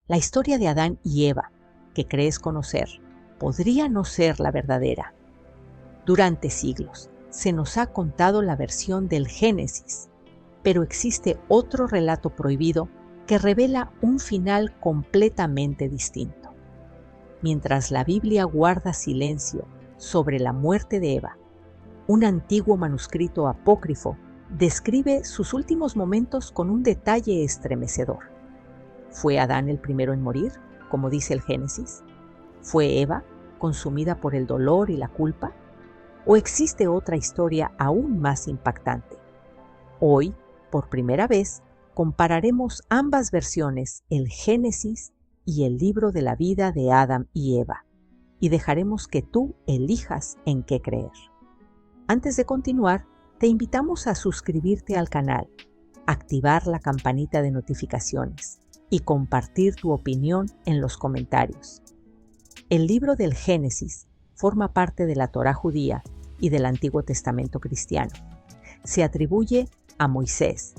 La historia de Adán y Eva, que crees conocer, podría no ser la verdadera. Durante siglos se nos ha contado la versión del Génesis, pero existe otro relato prohibido que revela un final completamente distinto. Mientras la Biblia guarda silencio sobre la muerte de Eva, un antiguo manuscrito apócrifo describe sus últimos momentos con un detalle estremecedor. ¿Fue Adán el primero en morir, como dice el Génesis? ¿Fue Eva consumida por el dolor y la culpa? ¿O existe otra historia aún más impactante? Hoy, por primera vez, compararemos ambas versiones, el Génesis y el libro de la vida de Adán y Eva, y dejaremos que tú elijas en qué creer. Antes de continuar, te invitamos a suscribirte al canal, activar la campanita de notificaciones y compartir tu opinión en los comentarios. El libro del Génesis forma parte de la Torá judía y del Antiguo Testamento cristiano. Se atribuye a Moisés,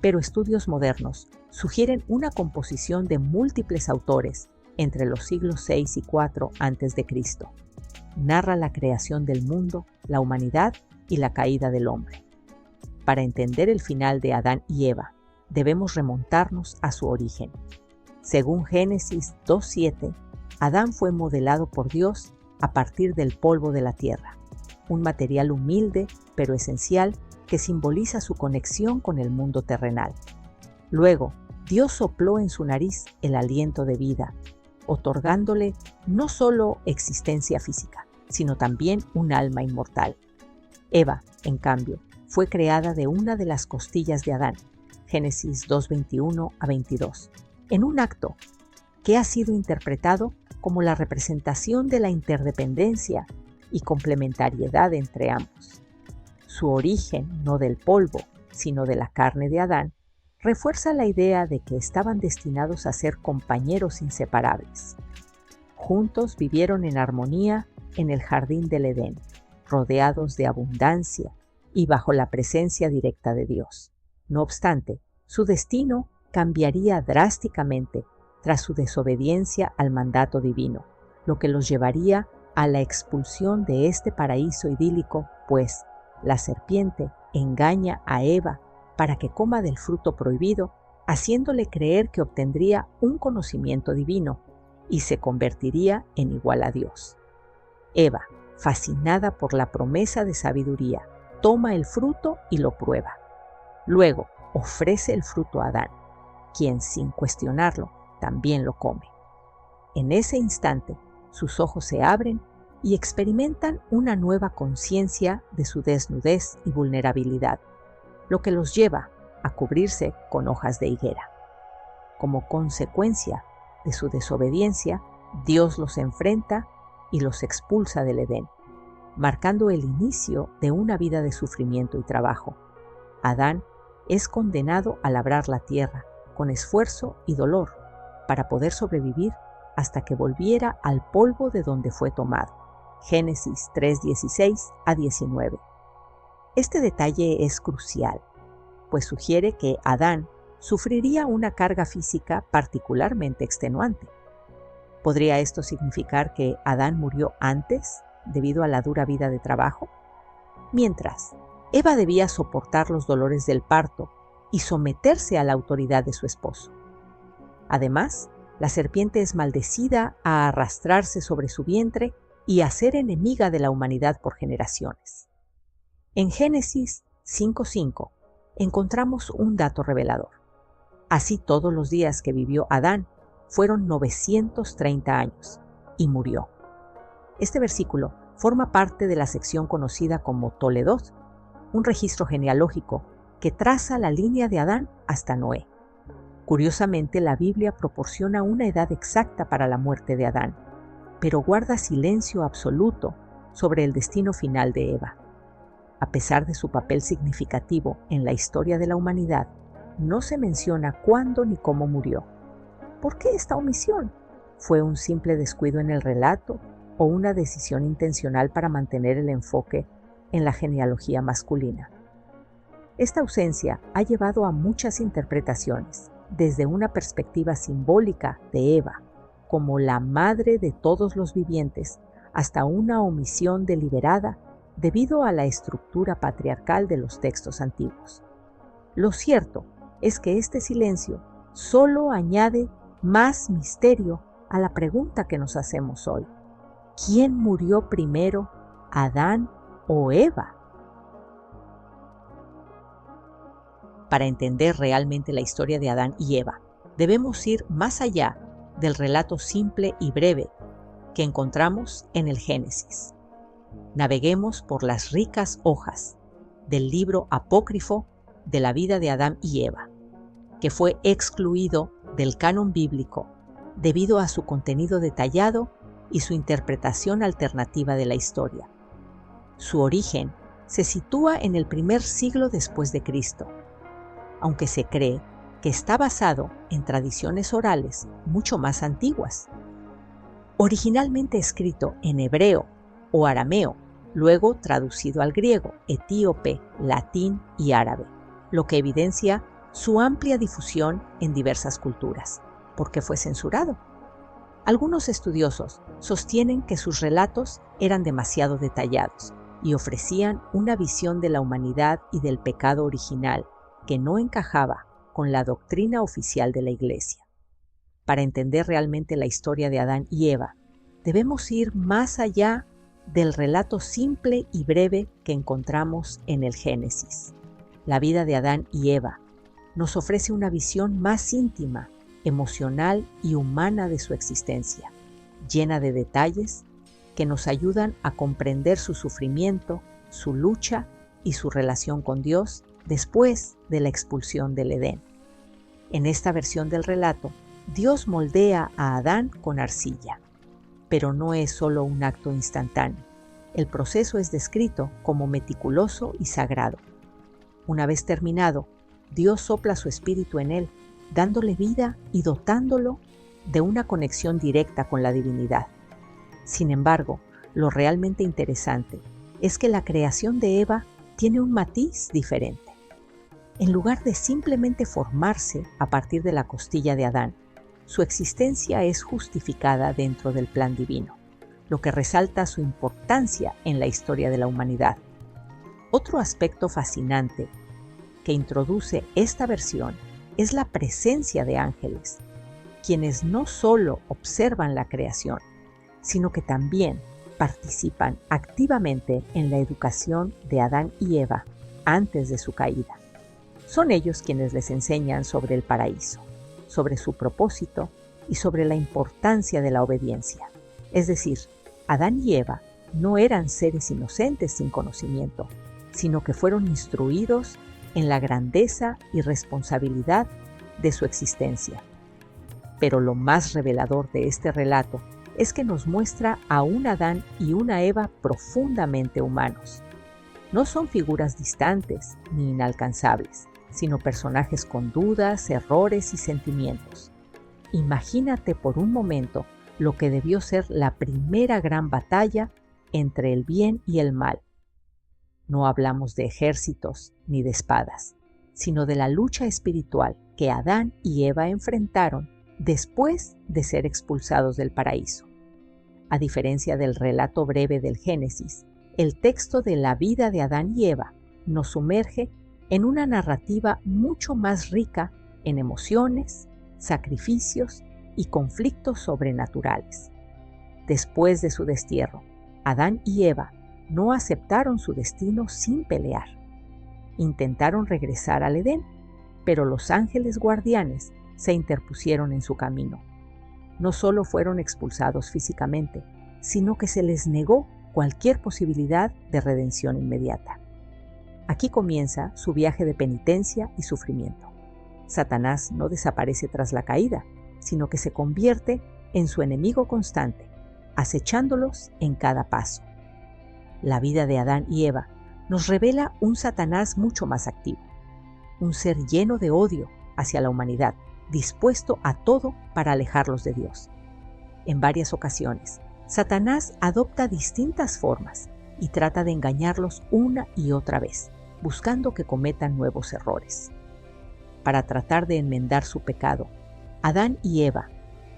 pero estudios modernos sugieren una composición de múltiples autores entre los siglos 6 y 4 a.C. Narra la creación del mundo, la humanidad y la caída del hombre. Para entender el final de Adán y Eva, debemos remontarnos a su origen. Según Génesis 2:7, Adán fue modelado por Dios a partir del polvo de la tierra, un material humilde pero esencial que simboliza su conexión con el mundo terrenal. Luego, Dios sopló en su nariz el aliento de vida, otorgándole no solo existencia física, sino también un alma inmortal. Eva, en cambio, fue creada de una de las costillas de Adán, Génesis 2:21-22, en un acto que ha sido interpretado como la representación de la interdependencia y complementariedad entre ambos. Su origen, no del polvo, sino de la carne de Adán, refuerza la idea de que estaban destinados a ser compañeros inseparables. Juntos vivieron en armonía en el jardín del Edén, rodeados de abundancia y bajo la presencia directa de Dios. No obstante, su destino cambiaría drásticamente tras su desobediencia al mandato divino, lo que los llevaría a la expulsión de este paraíso idílico, pues la serpiente engaña a Eva para que coma del fruto prohibido, haciéndole creer que obtendría un conocimiento divino y se convertiría en igual a Dios. Eva, fascinada por la promesa de sabiduría, toma el fruto y lo prueba. Luego ofrece el fruto a Adán, quien sin cuestionarlo también lo come. En ese instante, sus ojos se abren y experimentan una nueva conciencia de su desnudez y vulnerabilidad, lo que los lleva a cubrirse con hojas de higuera. Como consecuencia de su desobediencia, Dios los enfrenta y los expulsa del Edén, marcando el inicio de una vida de sufrimiento y trabajo. Adán es condenado a labrar la tierra con esfuerzo y dolor para poder sobrevivir hasta que volviera al polvo de donde fue tomado. Génesis 3:16-19. Este detalle es crucial, pues sugiere que Adán sufriría una carga física particularmente extenuante. ¿Podría esto significar que Adán murió antes debido a la dura vida de trabajo? Mientras, Eva debía soportar los dolores del parto y someterse a la autoridad de su esposo. Además, la serpiente es maldecida a arrastrarse sobre su vientre y a ser enemiga de la humanidad por generaciones. En Génesis 5:5 encontramos un dato revelador. Así todos los días que vivió Adán fueron 930 años y murió. Este versículo forma parte de la sección conocida como Toledot, un registro genealógico que traza la línea de Adán hasta Noé. Curiosamente, la Biblia proporciona una edad exacta para la muerte de Adán, pero guarda silencio absoluto sobre el destino final de Eva. A pesar de su papel significativo en la historia de la humanidad, no se menciona cuándo ni cómo murió. ¿Por qué esta omisión? ¿Fue un simple descuido en el relato o una decisión intencional para mantener el enfoque en la genealogía masculina? Esta ausencia ha llevado a muchas interpretaciones, desde una perspectiva simbólica de Eva, como la madre de todos los vivientes, hasta una omisión deliberada debido a la estructura patriarcal de los textos antiguos. Lo cierto es que este silencio solo añade más misterio a la pregunta que nos hacemos hoy. ¿Quién murió primero, Adán o Eva? Para entender realmente la historia de Adán y Eva, debemos ir más allá del relato simple y breve que encontramos en el Génesis. Naveguemos por las ricas hojas del libro apócrifo de la vida de Adán y Eva, que fue excluido del canon bíblico debido a su contenido detallado y su interpretación alternativa de la historia. Su origen se sitúa en el primer siglo después de Cristo, aunque se cree que está basado en tradiciones orales mucho más antiguas. Originalmente escrito en hebreo o arameo, luego traducido al griego, etíope, latín y árabe, lo que evidencia su amplia difusión en diversas culturas, porque fue censurado. Algunos estudiosos sostienen que sus relatos eran demasiado detallados y ofrecían una visión de la humanidad y del pecado original que no encajaba con la doctrina oficial de la Iglesia. Para entender realmente la historia de Adán y Eva, debemos ir más allá del relato simple y breve que encontramos en el Génesis. La vida de Adán y Eva nos ofrece una visión más íntima, emocional y humana de su existencia, llena de detalles que nos ayudan a comprender su sufrimiento, su lucha y su relación con Dios después de la expulsión del Edén. En esta versión del relato, Dios moldea a Adán con arcilla, pero no es solo un acto instantáneo. El proceso es descrito como meticuloso y sagrado. Una vez terminado, Dios sopla su espíritu en él, dándole vida y dotándolo de una conexión directa con la divinidad. Sin embargo, lo realmente interesante es que la creación de Eva tiene un matiz diferente. En lugar de simplemente formarse a partir de la costilla de Adán, su existencia es justificada dentro del plan divino, lo que resalta su importancia en la historia de la humanidad. Otro aspecto fascinante que introduce esta versión es la presencia de ángeles, quienes no solo observan la creación, sino que también participan activamente en la educación de Adán y Eva antes de su caída. Son ellos quienes les enseñan sobre el paraíso, sobre su propósito y sobre la importancia de la obediencia. Es decir, Adán y Eva no eran seres inocentes sin conocimiento, sino que fueron instruidos en la grandeza y responsabilidad de su existencia. Pero lo más revelador de este relato es que nos muestra a un Adán y una Eva profundamente humanos. No son figuras distantes ni inalcanzables, sino personajes con dudas, errores y sentimientos. Imagínate por un momento lo que debió ser la primera gran batalla entre el bien y el mal. No hablamos de ejércitos ni de espadas, sino de la lucha espiritual que Adán y Eva enfrentaron después de ser expulsados del paraíso. A diferencia del relato breve del Génesis, el texto de la vida de Adán y Eva nos sumerge en una narrativa mucho más rica en emociones, sacrificios y conflictos sobrenaturales. Después de su destierro, Adán y Eva no aceptaron su destino sin pelear. Intentaron regresar al Edén, pero los ángeles guardianes se interpusieron en su camino. No solo fueron expulsados físicamente, sino que se les negó cualquier posibilidad de redención inmediata. Aquí comienza su viaje de penitencia y sufrimiento. Satanás no desaparece tras la caída, sino que se convierte en su enemigo constante, acechándolos en cada paso. La vida de Adán y Eva nos revela un Satanás mucho más activo, un ser lleno de odio hacia la humanidad, dispuesto a todo para alejarlos de Dios. En varias ocasiones, Satanás adopta distintas formas y trata de engañarlos una y otra vez, buscando que cometan nuevos errores. para tratar de enmendar su pecado, Adán y Eva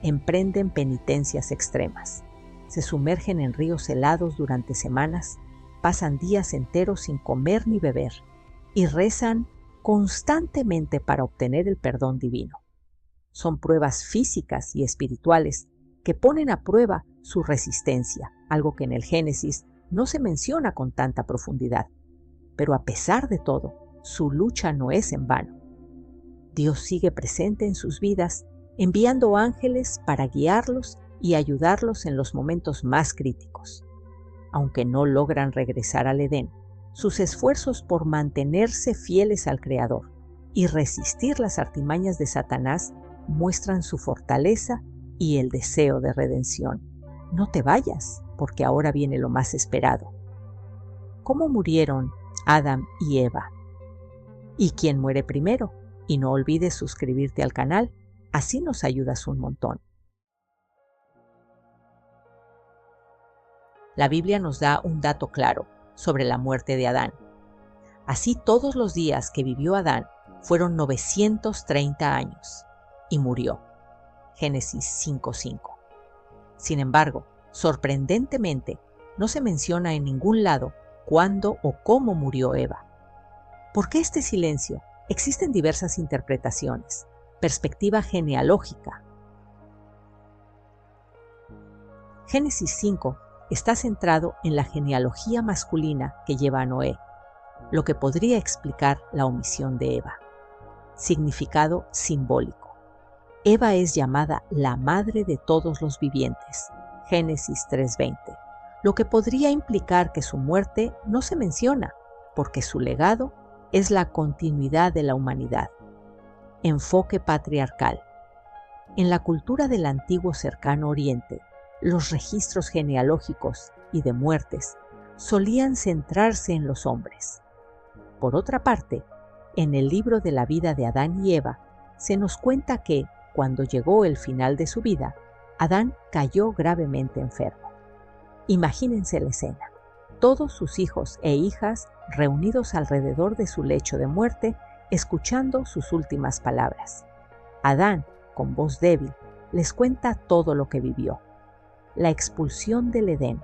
emprenden penitencias extremas. Se sumergen en ríos helados durante semanas, pasan días enteros sin comer ni beber y rezan constantemente para obtener el perdón divino. Son pruebas físicas y espirituales que ponen a prueba su resistencia, algo que en el Génesis no se menciona con tanta profundidad. Pero a pesar de todo, su lucha no es en vano. Dios sigue presente en sus vidas, enviando ángeles para guiarlos y ayudarlos en los momentos más críticos. Aunque no logran regresar al Edén, sus esfuerzos por mantenerse fieles al Creador y resistir las artimañas de Satanás muestran su fortaleza y el deseo de redención. No te vayas, porque ahora viene lo más esperado. ¿Cómo murieron Adán y Eva? ¿Y quién muere primero? Y no olvides suscribirte al canal, así nos ayudas un montón. La Biblia nos da un dato claro sobre la muerte de Adán. Así todos los días que vivió Adán fueron 930 años y murió. Génesis 5:5. Sin embargo, sorprendentemente, no se menciona en ningún lado cuándo o cómo murió Eva. ¿Por qué este silencio? Existen diversas interpretaciones. Perspectiva genealógica. Génesis 5 está centrado en la genealogía masculina que lleva a Noé, lo que podría explicar la omisión de Eva. Significado simbólico. Eva es llamada la madre de todos los vivientes, Génesis 3:20, lo que podría implicar que su muerte no se menciona, porque su legado es la continuidad de la humanidad. Enfoque patriarcal. En la cultura del antiguo Cercano Oriente, los registros genealógicos y de muertes solían centrarse en los hombres. Por otra parte, en el libro de la vida de Adán y Eva, se nos cuenta que, cuando llegó el final de su vida, Adán cayó gravemente enfermo. Imagínense la escena. Todos sus hijos e hijas reunidos alrededor de su lecho de muerte, escuchando sus últimas palabras. Adán, con voz débil, les cuenta todo lo que vivió. La expulsión del Edén,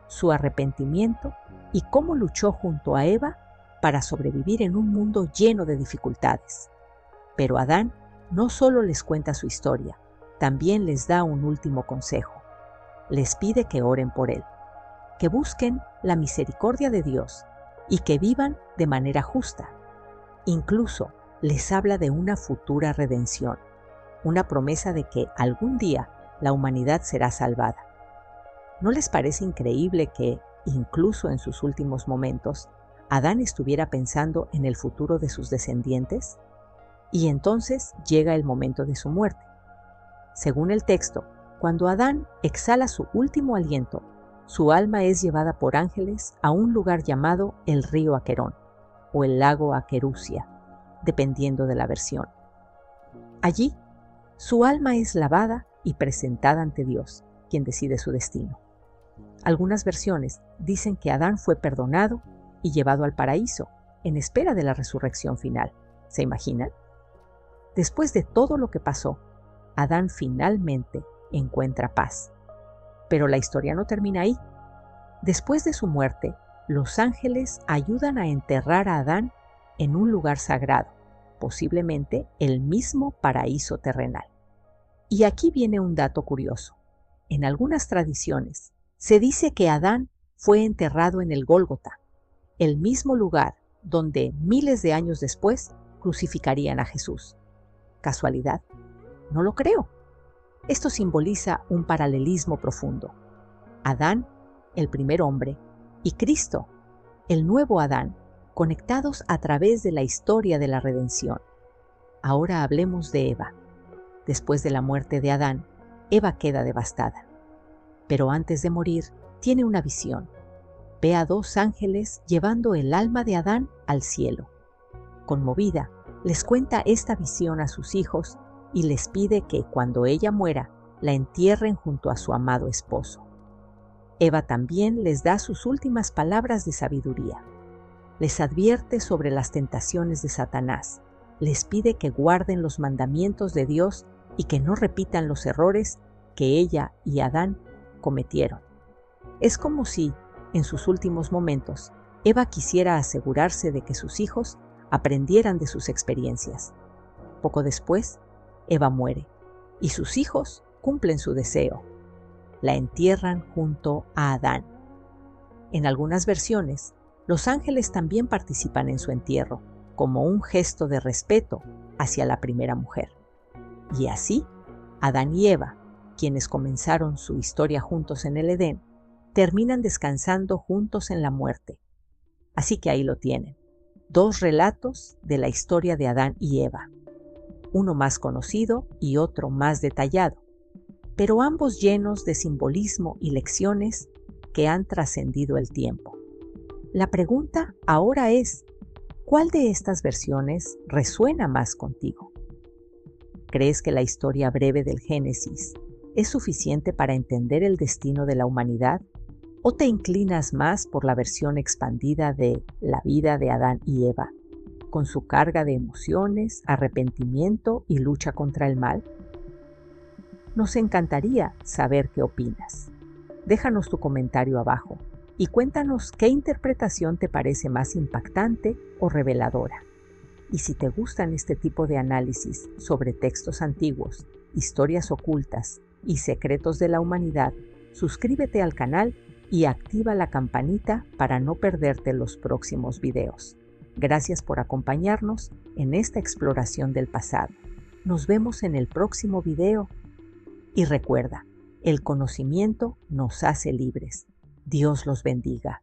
su arrepentimiento y cómo luchó junto a Eva para sobrevivir en un mundo lleno de dificultades. Pero Adán no solo les cuenta su historia, también les da un último consejo. Les pide que oren por él, que busquen la misericordia de Dios y que vivan de manera justa. Incluso les habla de una futura redención, una promesa de que algún día la humanidad será salvada. ¿No les parece increíble que, incluso en sus últimos momentos, Adán estuviera pensando en el futuro de sus descendientes? Y entonces llega el momento de su muerte. Según el texto, cuando Adán exhala su último aliento, su alma es llevada por ángeles a un lugar llamado el río Aquerón o el lago Aquerusia, dependiendo de la versión. Allí, su alma es lavada y presentada ante Dios, quien decide su destino. Algunas versiones dicen que Adán fue perdonado y llevado al paraíso, en espera de la resurrección final. ¿Se imaginan? Después de todo lo que pasó, Adán finalmente encuentra paz. Pero la historia no termina ahí. Después de su muerte, los ángeles ayudan a enterrar a Adán en un lugar sagrado, posiblemente el mismo paraíso terrenal. Y aquí viene un dato curioso. En algunas tradiciones, se dice que Adán fue enterrado en el Gólgota, el mismo lugar donde miles de años después crucificarían a Jesús. ¿Casualidad? No lo creo. Esto simboliza un paralelismo profundo. Adán, el primer hombre, y Cristo, el nuevo Adán, conectados a través de la historia de la redención. Ahora hablemos de Eva. Después de la muerte de Adán, Eva queda devastada. Pero antes de morir, tiene una visión. Ve a dos ángeles llevando el alma de Adán al cielo. Conmovida, les cuenta esta visión a sus hijos y les pide que, cuando ella muera, la entierren junto a su amado esposo. Eva también les da sus últimas palabras de sabiduría. Les advierte sobre las tentaciones de Satanás les pide que guarden los mandamientos de Dios y que no repitan los errores que ella y Adán cometieron. Es como si, en sus últimos momentos, Eva quisiera asegurarse de que sus hijos aprendieran de sus experiencias. Poco después, Eva muere y sus hijos cumplen su deseo. La entierran junto a Adán. En algunas versiones, los ángeles también participan en su entierro, como un gesto de respeto hacia la primera mujer. Y así, Adán y Eva, quienes comenzaron su historia juntos en el Edén, terminan descansando juntos en la muerte. Así que ahí lo tienen, 2 relatos de la historia de Adán y Eva, uno más conocido y otro más detallado, pero ambos llenos de simbolismo y lecciones que han trascendido el tiempo. La pregunta ahora es, ¿cuál de estas versiones resuena más contigo? ¿Crees que la historia breve del Génesis es suficiente para entender el destino de la humanidad? ¿O te inclinas más por la versión expandida de la vida de Adán y Eva, con su carga de emociones, arrepentimiento y lucha contra el mal? Nos encantaría saber qué opinas. Déjanos tu comentario abajo y cuéntanos qué interpretación te parece más impactante o reveladora. Y si te gustan este tipo de análisis sobre textos antiguos, historias ocultas y secretos de la humanidad, suscríbete al canal y activa la campanita para no perderte los próximos videos. Gracias por acompañarnos en esta exploración del pasado. Nos vemos en el próximo video. Y recuerda, el conocimiento nos hace libres. Dios los bendiga.